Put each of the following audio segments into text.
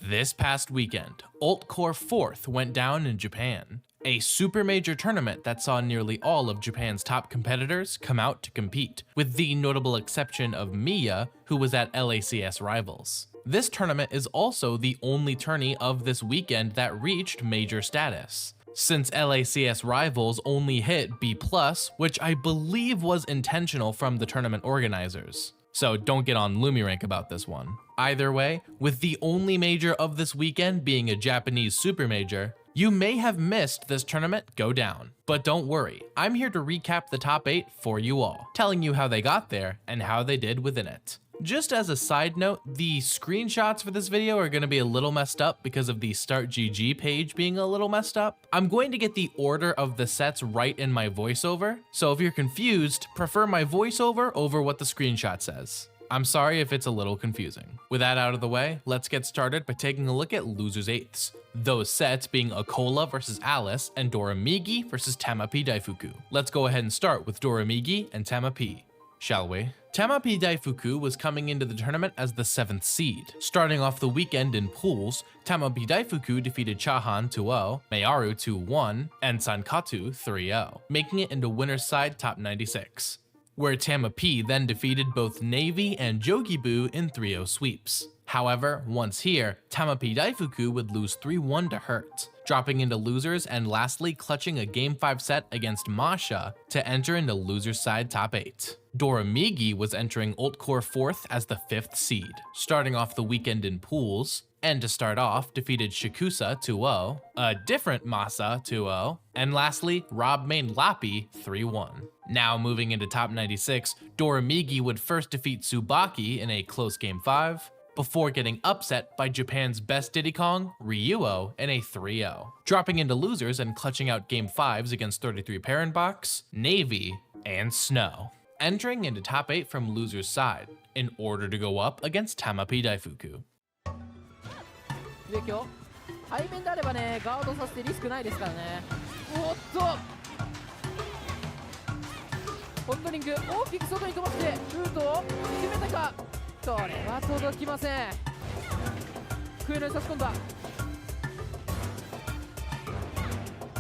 This past weekend, Ultcore 4th went down in Japan, a super major tournament that saw nearly all of Japan's top competitors come out to compete, with the notable exception of Miya, who was at LACS Rivals. This tournament is also the only tourney of this weekend that reached major status, since LACS Rivals only hit B+, which I believe was intentional from the tournament organizers. So don't get on LumiRank about this one. Either way, with the only major of this weekend being a Japanese super major, you may have missed this tournament go down. But don't worry, I'm here to recap the top 8 for you all, telling you how they got there and how they did within it. Just as a side note, the screenshots for this video are going to be a little messed up because of the Start GG page being a little messed up. I'm going to get the order of the sets right in my voiceover, so if you're confused, prefer my voiceover over what the screenshot says. I'm sorry if it's a little confusing. With that out of the way, let's get started by taking a look at Losers 8ths. Those sets being Akola vs Alice and Doramigi vs Tamapi Daifuku. Let's go ahead and start with Doramigi and Tamapi, shall we? Tamapi Daifuku was coming into the tournament as the 7th seed. Starting off the weekend in pools, Tamapi Daifuku defeated Chahan 2-0, Mayaru 2-1, and Sankatu 3-0, making it into winner's side top 96, where Tamapi then defeated both Navy and Jogibu in 3-0 sweeps. However, once here, Tamapi Daifuku would lose 3-1 to Hurt, dropping into losers and lastly clutching a Game 5 set against Masha to enter into losers side top 8. Doramigi was entering Ultcore 4th as the 5th seed, starting off the weekend in pools, and to start off defeated Shikusa 2-0, a different Masa 2-0, and lastly Rob Main Lappy 3-1. Now moving into top 96, Doramigi would first defeat Tsubaki in a close Game 5, before getting upset by Japan's best Diddy Kong, Ryuoh, in a 3-0, dropping into losers and clutching out Game 5s against 33 Parent Box, Navy, and Snow, entering into top 8 from losers side, in order to go up against Tamapi Daifuku. 背面であればね、ガードさせてリスクないですからね。おっとホットリング大きく外に飛ばしてルートを決めたか。これは届きません。クエルに差し込んだ。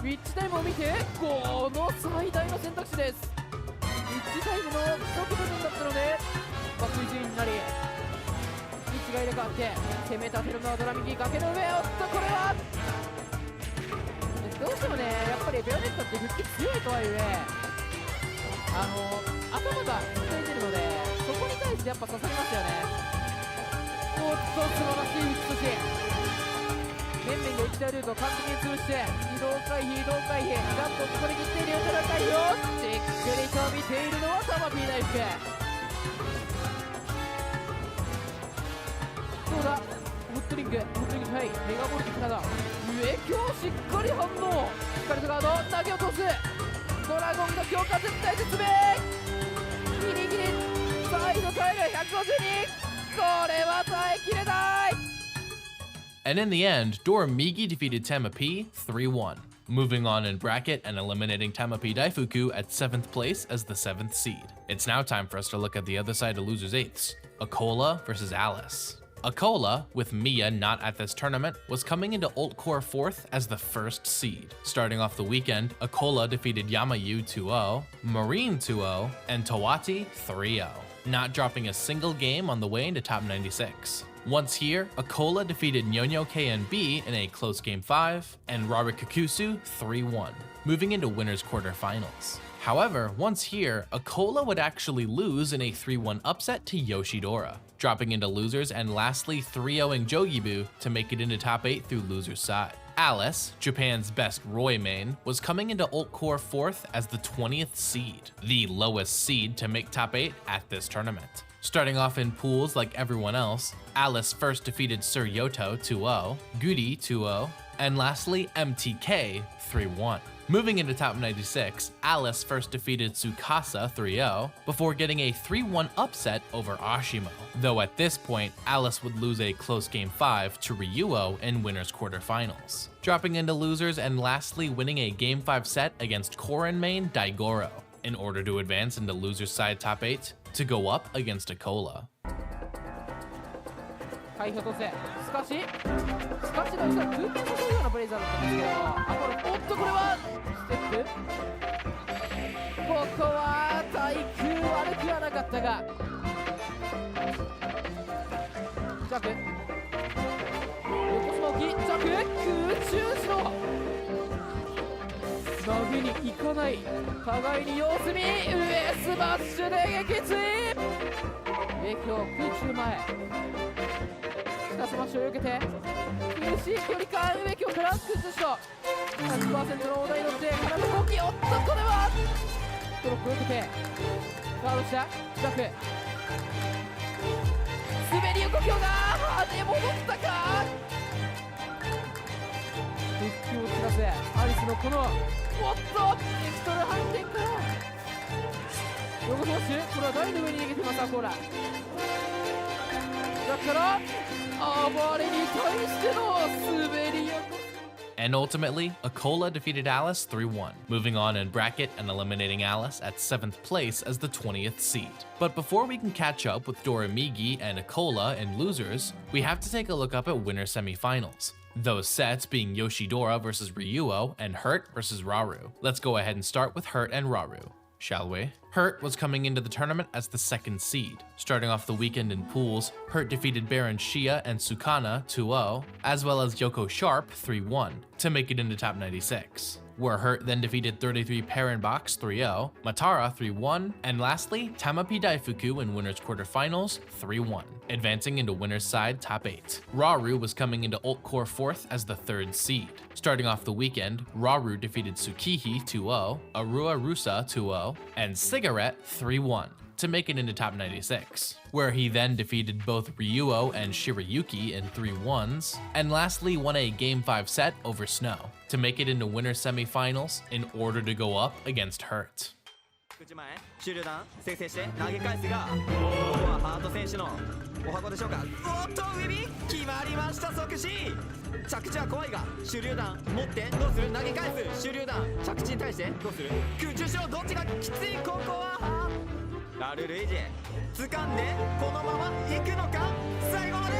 ウィッチタイムを見て、この最大の選択肢です。ウィッチタイムの不足部分だったのでバック順位になり、位置が入れ替わって攻め立てるのはドラミギ崖の上。おっとこれはどうしてもね、やっぱりベヨネッタって復帰強いとはいえ頭がついてるので、そこに対してやっぱ刺さりますよね。おっと素晴らしい打ち出し。面々が1体ルートを完璧に潰して移動回避ガンとここで切っているよ。ただ回避をじっくりと見ているのはタマピー大福。どうだホットリングはいメガボルティから上強しっかり反応。しっかりとガード投げ落とす。ドラゴンが強化絶対絶命。ギリギリサイド耐える152。これは耐えきれない。 And in the end, Doramigi defeated Tamapi 3-1, moving on in bracket and eliminating Tamapi Daifuku at 7th place as the 7th seed. It's now time for us to look at the other side of losers 8ths, Akola versus Alice. Akola, with Miya not at this tournament, was coming into Ultcore 4th as the 1st seed. Starting off the weekend, Akola defeated Yamayu 2-0, Marine 2-0, and Tawati 3-0, not dropping a single game on the way into top 96. Once here, Akola defeated Nyonyo KNB in a close Game 5, and Rarikakusu 3-1, moving into winners quarterfinals. However, once here, Akola would actually lose in a 3-1 upset to Yoshidora, dropping into losers and lastly 3-0ing Jogibu to make it into top 8 through losers side. Alice, Japan's best Roy main, was coming into Ultcore 4th as the 20th seed, the lowest seed to make top 8 at this tournament. Starting off in pools like everyone else, Alice first defeated Sir Yoto 2-0, Goody 2-0, and lastly MTK 3-1. Moving into top 96, Alice first defeated Tsukasa 3-0 before getting a 3-1 upset over Ashimo, though at this point, Alice would lose a close Game 5 to Ryuoh in winners quarterfinals, dropping into losers and lastly winning a Game 5 set against Korin main Daigoro in order to advance into losers side top 8 to go up against Akola. 回避落とせ。しかし足の後ろ空間を誘うようなブレイザーだったんですけど、おっとこれはステップ、ここは対空悪くはなかったが、ジャンプ横スモーキー、ジャンプ空中スロー、投げに行かない、互いに様子見、上スマッシュで撃墜、影響空中前、下スマッシュを受けて苦しい距離感、植木から崩すと 100% の大台に乗って体の動き、おっとこれはドロップを受けてガードしたジャンプ、滑り動きが跳ね戻ったか、復帰を散らせアリスのこのおっとエクストラ反転から横スマッシュ、これは台の上に逃げてます。アコーラだから暴れに対しての滑りや。 And ultimately, Akola defeated Alice 3-1, moving on in bracket and eliminating Alice at 7th place as the 20th seed. But before we can catch up with Doramigi and Akola in losers, we have to take a look up at winner semifinals. Those sets being Yoshidora versus Ryuoh and Hurt versus Raru. Let's go ahead and start with Hurt and Raru, shall we? Hurt was coming into the tournament as the 2nd seed. Starting off the weekend in pools, Hurt defeated Baron Shia and Sukana 2-0, as well as Yoko Sharp 3-1, to make it into top 96. Where Hurt then defeated 33 Parenbox 3-0, Matara 3-1, and lastly, Tamapi Daifuku in winners quarterfinals 3-1, advancing into winners side top 8. Raru was coming into Ultcore 4th as the 3rd seed. Starting off the weekend, Raru defeated Tsukihi 2-0, Arua Rusa 2-0, and Cigarette 3-1, to make it into top 96, where he then defeated both Ryuoh and Shirayuki in 3-1s, and lastly won a Game 5 set over Snow, to make it into winner semifinals in order to go up against Hurt. 口前終了弾先制して投げ返すが、ここはハート選手のお箱でしょうか。おっと上に決まりました。即死着地は怖いが終了弾持ってどうする、投げ返す終了弾着地に対してどうする、空中しろ、どっちがきつい、ここはラルルイジ掴んでこのまま行くのか、最後まで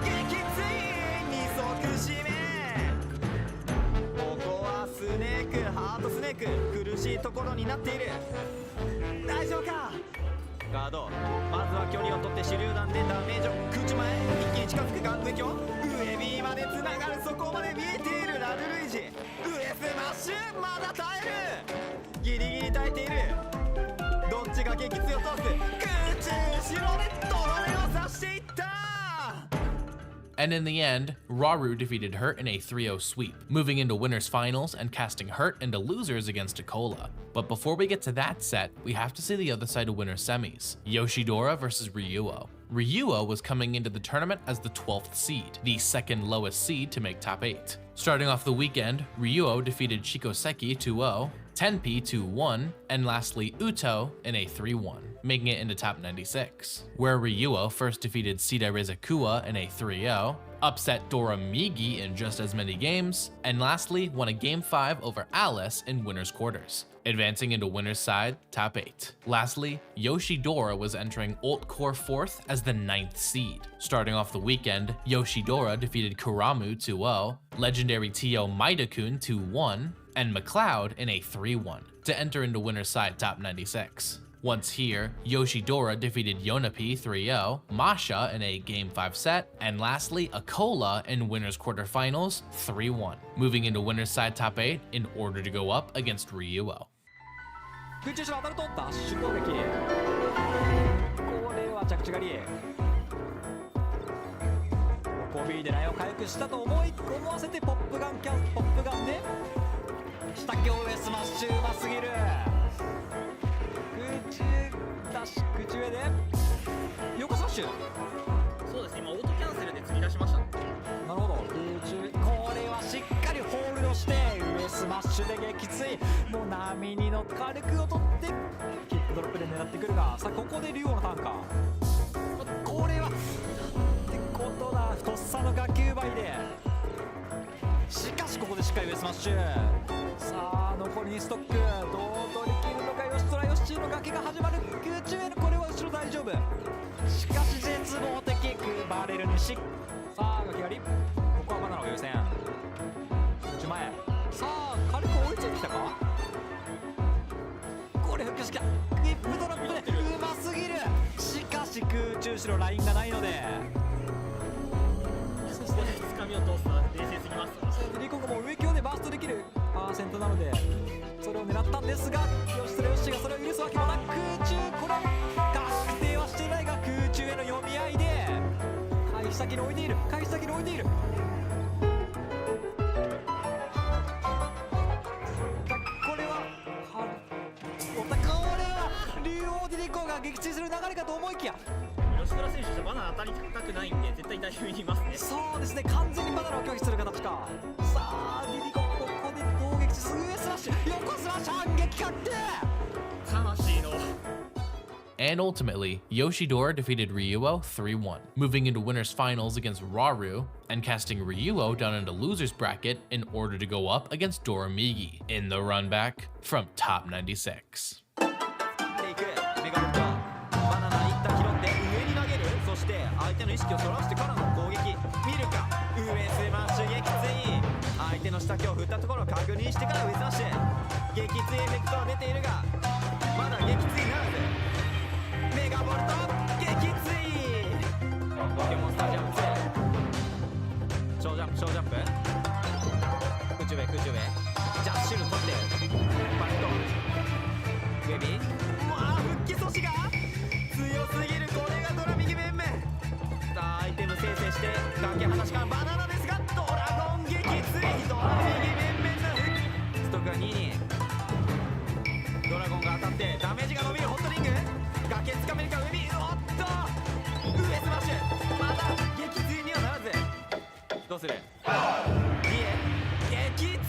撃墜二足締め、ここはスネークハートスネーク苦しいところになっている、大丈夫か。ガードまずは距離を取って手榴弾でダメージを空中前一気に近づくが、上京上 B までつながる、そこまで見えているラルルイジ、上スマッシュまだ耐える、ギリギリ耐えている、どっちが激強を通す、空中後ろでとどめを刺していった。 And in the end, Raru defeated Hurt in a 3-0 sweep, moving into winners finals and casting Hurt into losers against Akola. But before we get to that set, we have to see the other side of winners semis, Yoshidora versus Ryuoh. Ryuoh was coming into the tournament as the 12th seed, the 2nd lowest seed to make top 8. Starting off the weekend, Ryuoh defeated Shikoseki 2-0, Tenpi 2-1, and lastly Uto in a 3-1, making it into top 96, where Ryuoh first defeated Sida Rezakua in a 3-0, upset Doramigi in just as many games, and lastly won a Game 5 over Alice in winners quarters, advancing into winners side top 8. Lastly, Yoshidora was entering Ultcore 4th as the 9th seed. Starting off the weekend, Yoshidora defeated Kuramu 2-0, legendary Tio Maida-kun 2-1, and McLeod in a 3-1 to enter into winners side top 96. Once here, Yoshidora defeated Yonapi 3-0, Masha in a Game 5 set, and lastly Akola in winners quarterfinals 3-1, moving into winners side top 8 in order to go up against Ryuoh. 空中手当たるとダッシュ攻撃、これは着地狩り、コビーでラインを回復したと思わせてポップガンで下境へスマッシュ、うますぎる、空中ダッシュ空中へで横スマッシュ、そうですね、今オートキャンセルで積み出しましたね。なるほど、空中これはしっかりホールドして上スマッシュで撃墜、もう波に乗って軽くを取ってキックドロップで狙ってくるが、さあここで竜王のターンか、これはってことだ、とっさの学級倍で、しかしここでしっかり上スマッシュ、さあ残り2ストック、どう取り切るのか、ヨシトラヨッシーの崖が始まる、空中へのこれは後ろ大丈夫、しかし絶望的バレルにし、さあ崖狩り、ここはバナナしかウィップドロップでうますぎる。しかし空中しろラインがないので、そしてつかみを通すのは冷静すぎます。リココも上強でバーストできるパーセントなのでそれを狙ったんですが、ヨシがそれを許すわけもなく空中、これ確定はしていないが空中への読み合いで回避先に置いている、回避先に置いている。これは竜王ディリコが撃墜する流れかと思いきや、吉村選手じゃバナナ当たりたくないんで絶対大丈夫にいますね。そうですね、完全にバナナを拒否する形か。さあディリコここで攻撃し、上スラッシュ、横スラッシュ、反撃確定。魂の。 And ultimately, Yoshidora defeated Ryuoh 3-1, moving into winners finals against Ryuoh and casting Ryuoh down into losers bracket in order to go up against Doramigi in the run back from top 96. メガボルト、バナナ一旦拾って上に投げる。そして相手の意識をそらしてからの攻撃、見るか、上スマッシュ撃墜、相手の下手を振ったところを確認してから上スマッシュ、撃墜エフェクトは出ているがまだ撃墜ならず、メガボルト撃墜、ポケモンスタジアム2、小ジャンプ小ジャンプ、空中へ空中へジャッシュル取ってバットウェビー、復帰阻止が強すぎる。これがドラ右面々。さあアイテム生成して崖離しからバナナですが、ドラゴン撃墜、ドラ右面々のストックが2にドラゴンが当たってダメージが伸びる。ホットリング崖つかめるか、上におっと上スマッシュ、まだ撃墜にはならず、どうする、撃墜。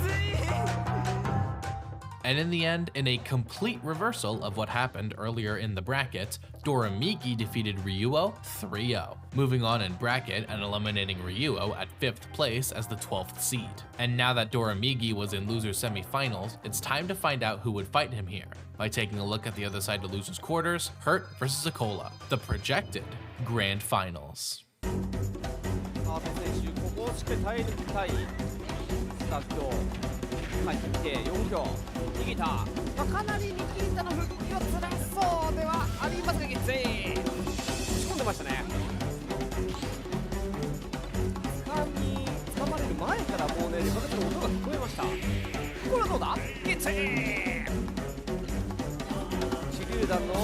And in the end, in a complete reversal of what happened earlier in the bracket, Doramigi defeated Ryuoh 3-0, moving on in bracket and eliminating Ryuoh at 5th place as the 12th seed. And now that Doramigi was in losers semifinals, it's time to find out who would fight him here. By taking a look at the other side to losers quarters, Hurt versus Akola, the projected grand finals. 川田選手、ここをしっかり耐え抜きたい。3票入ってきて4票逃げた、かなりニキータの復帰は辛そうではありますが、撃墜打ち込んでましたね。掴まれる前からもうね、レバレの音が聞こえました。これはどうだ、撃墜。手榴弾の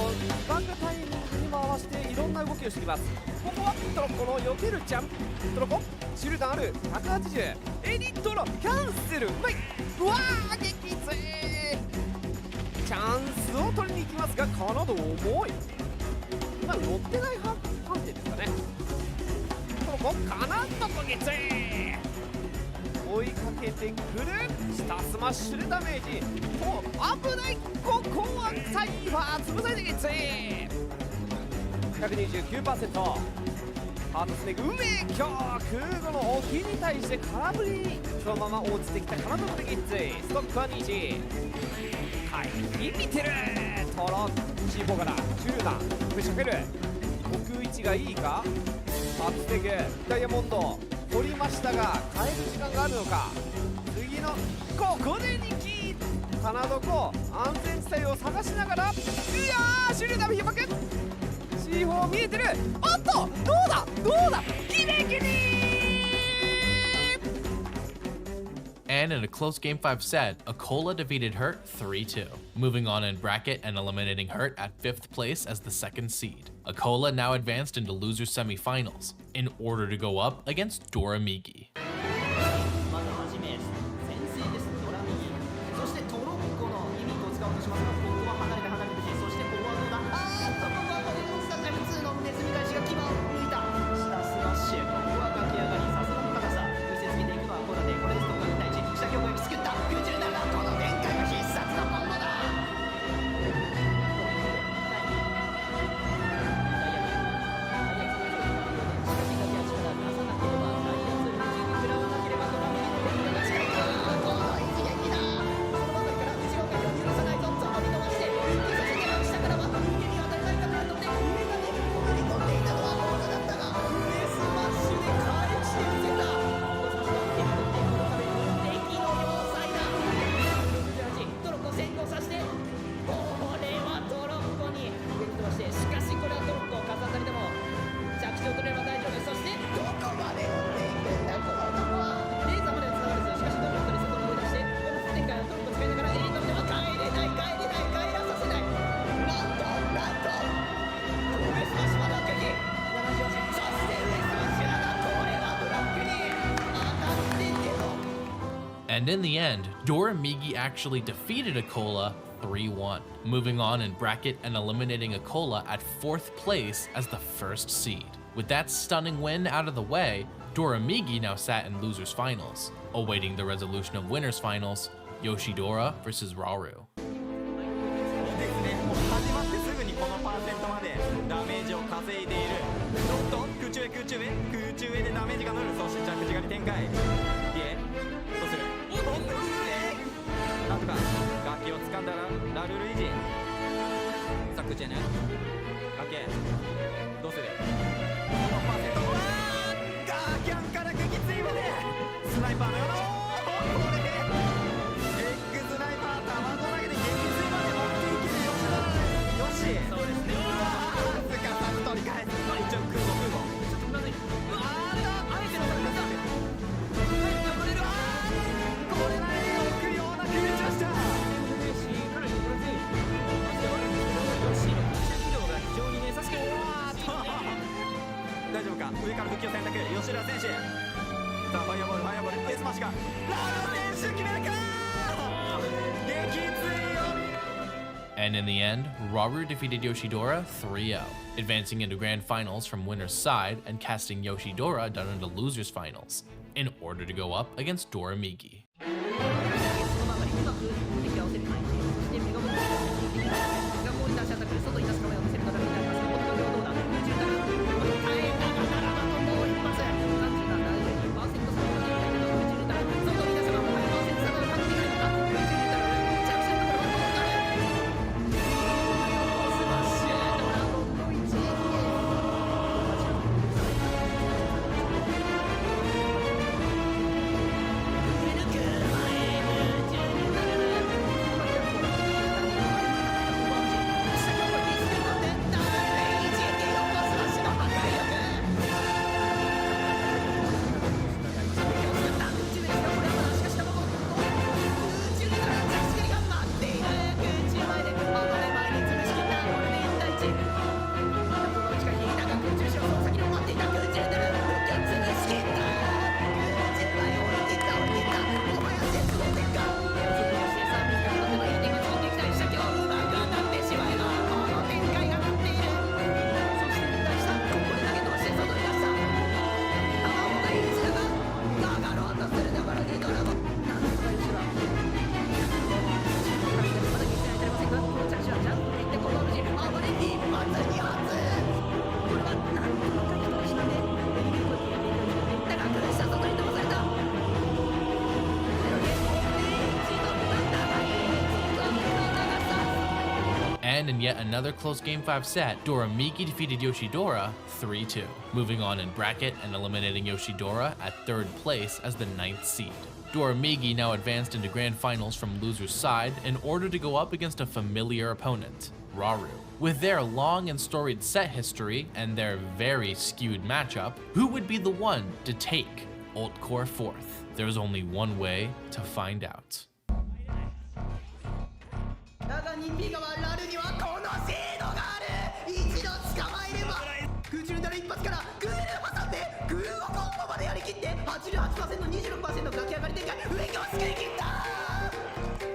バックタイミングにも合わせていろんな動きをしてきます。ここはトロッコの避けるジャンプ、トロッコ手榴弾ある180、エリットのキャンセル、うまい、うわー撃墜。チャンスを取りに行きますが、カナダ重い。今乗ってない判定ですかね。トロッコカナダと撃墜、追いかけてくる下スマッシュでダメージ、お危ない、ここはサイファー潰されて撃墜、129%。ハートスネーク運命強、空母の沖に対して空振り、そのまま落ちてきたカナダで撃墜、ストックは2時、はい、見てるトロ C4 から手榴弾ぶちかける、奥位置がいいか、ハートスネークダイヤモンド取りましたが変える時間があるのか、次のここで2機カナドコ安全地帯を探しながら、いやー手榴弾引っ張け C4 見えてる、おっとどうだどうだ、ギリギリ。 And in a close Game 5 set, Akola defeated Hurt 3-2, moving on in bracket and eliminating Hurt at 5th place as the 2nd seed. Akola now advanced into losers semifinals in order to go up against Doramigi. まずはじめ先生です、ドラ右、そしてトロッコのユニットを使おうとしますが、ここは離れて離れて、そしてここはどうだ、ここはポケモンスタジアム2のネズミ返しが牙を抜いた、下スマッシュ、ここは駆け上がり、さすがの高さ見せつけていくのはこれで、これでストックが2対1、下強攻撃作った空中だが、この展開は必殺のものだ。ダイヤ And in the end, Doramigi actually defeated Akola 3-1, moving on in bracket and eliminating Akola at 4th place as the first seed. With that stunning win out of the way, Doramigi now sat in losers finals, awaiting the resolution of winners finals, Yoshidora versus Ryuoh. ですね、もう始まってすぐにこのパーセントまでダメージを稼いでいる。おっと空中へ空中へ空中へでダメージが乗る。そして着地狩り展開。どうする。おっとなんとか楽器を掴んだらラルル維持。さあ空中へね楽器どうする。このパーセントはガーキャンから撃墜までスナイパーのようなこれでエッグスナイパー卵投げで撃墜まで持っていけるよしそうですね。うわーすかさず取り返す。一応空母ちょっとまずい。うわーあえての戦いだ。これはこれなりに置くような空中した。かなり心強い。ヨッシーの空中軌道が非常にねさしく大丈夫か。上から復帰を選択吉田選手。さあファイアボールファイアボールエースマッシュがラル選手決めるか撃墜を。 And in the end, Ryuoh defeated Yoshidora 3-0, advancing into grand finals from winner's side and casting Yoshidora down into losers finals, in order to go up against Doramigi. そのままにうまく敵を合わせる前にそしてメガボックスを引いていきますがこういった足アタックで外に出す構えを見せる形になります。この両どうだ空中から耐えながらバトンを一発37.2% 差を取っていたけど空中から外に出せば5%差を勝っているのか。空中から着地のところはどうなる。スマッシュドラゴンの一撃And in yet another close Game 5 set, Doramigi defeated Yoshidora 3-2, moving on in bracket and eliminating Yoshidora at 3rd place as the 9th seed. Doramigi now advanced into grand finals from loser's side in order to go up against a familiar opponent, Ryuoh. With their long and storied set history and their very skewed matchup, who would be the one to take Ultcore 4th? There's only one way to find out. だが2ピガはラルにはこの精度がある。一度捕まえれば空中になる一発からグール挟んでグーをコンボまでやりきって 88%、26% ガキ上がり展開上が救い切った。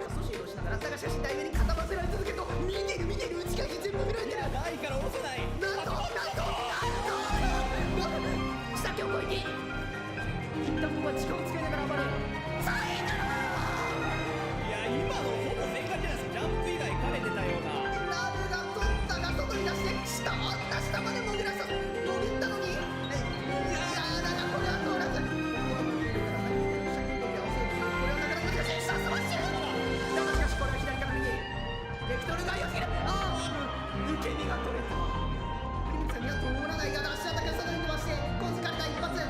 阻止をしながらだがしかし大上に固ませられ続けると見てる内側に全部見られてる。ないから押せない。なんと下手を越えて一旦ここは時間を使いながら暴れさあいいだろう。いや今のほぼ正解じゃないですか。ジャンプ以外兼ねてたような。ラルが取ったが外に出して下まで潜らした潜ったのにいやだがこれは通らず。これはなかなか難しい。下スマッシュだがしかしこれは左から右ベクトルが良すぎる。受け身が取れた。クリムさんには通らないが足アタックが外に飛ばして小疲れた一発。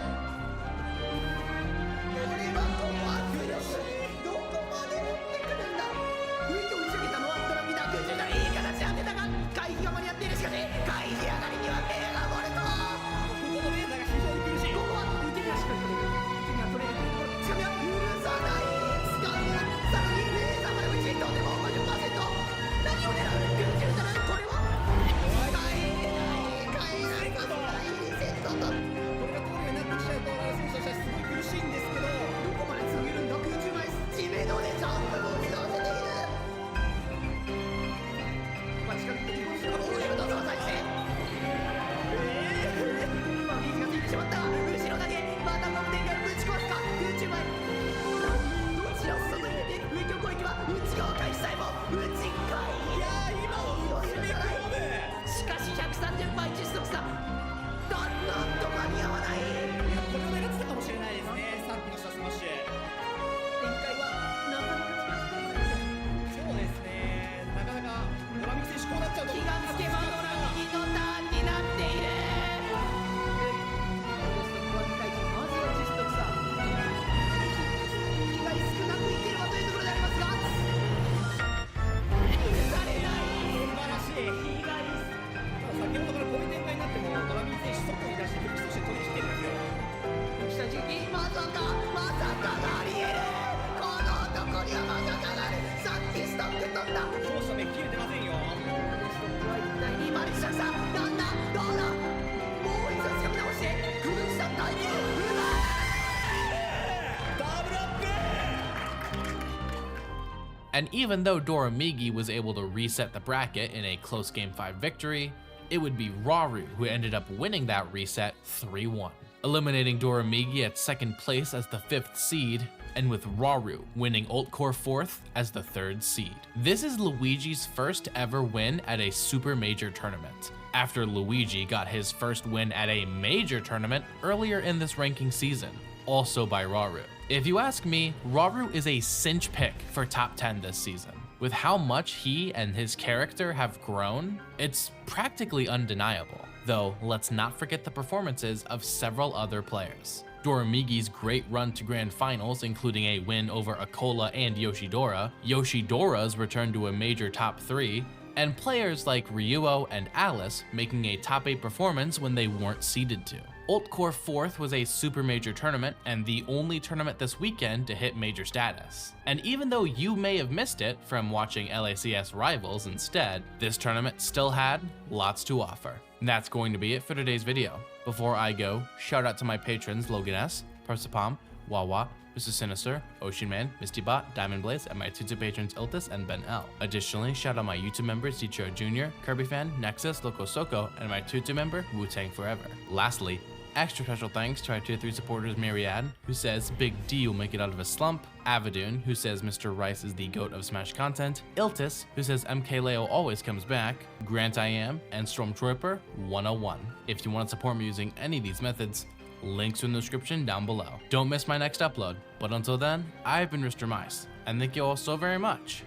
And even though Doramigi was able to reset the bracket in a close Game 5 victory, it would be Ryuoh who ended up winning that reset 3-1, eliminating Doramigi at 2nd place as the 5th seed, and with Ryuoh winning Ultcore 4th as the 3rd seed. This is Luigi's first ever win at a super major tournament, after Luigi got his first win at a major tournament earlier in this ranking season, also by Ryuoh. If you ask me, Ryuoh is a cinch pick for top 10 this season. With how much he and his character have grown, it's practically undeniable. Though, let's not forget the performances of several other players. Doramigi's great run to grand finals, including a win over Akola and Yoshidora, Yoshidora's return to a major top 3, and players like Ryuoh and Alice making a top 8 performance when they weren't seeded to. Ultcore 4th was a super major tournament and the only tournament this weekend to hit major status. And even though you may have missed it from watching LACS Rivals instead, this tournament still had lots to offer. And that's going to be it for today's video. Before I go, shout out to my patrons Logan S, Persipom, Wawa, Mr. Sinister, Ocean Man, Mistybot, Diamond Blaze, and my Tutu patrons Iltis and Ben L. Additionally, shout out my YouTube members Ichiro Jr., Kirby Fan, Nexus, Loco Soko, and my Tutu member Wu-Tang Forever. Lastly, extra special thanks to our tier 3 supporters Myriad, who says Big D will make it out of a slump, Avadoon, who says Mr. Rice is the GOAT of Smash content, Iltis, who says MK Leo always comes back, Grant I Am, and Stormtrooper 101. If you want to support me using any of these methods, links in the description down below. Don't miss my next upload, but until then, I've been Mr. Mice, and thank you all so very much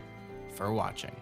for watching.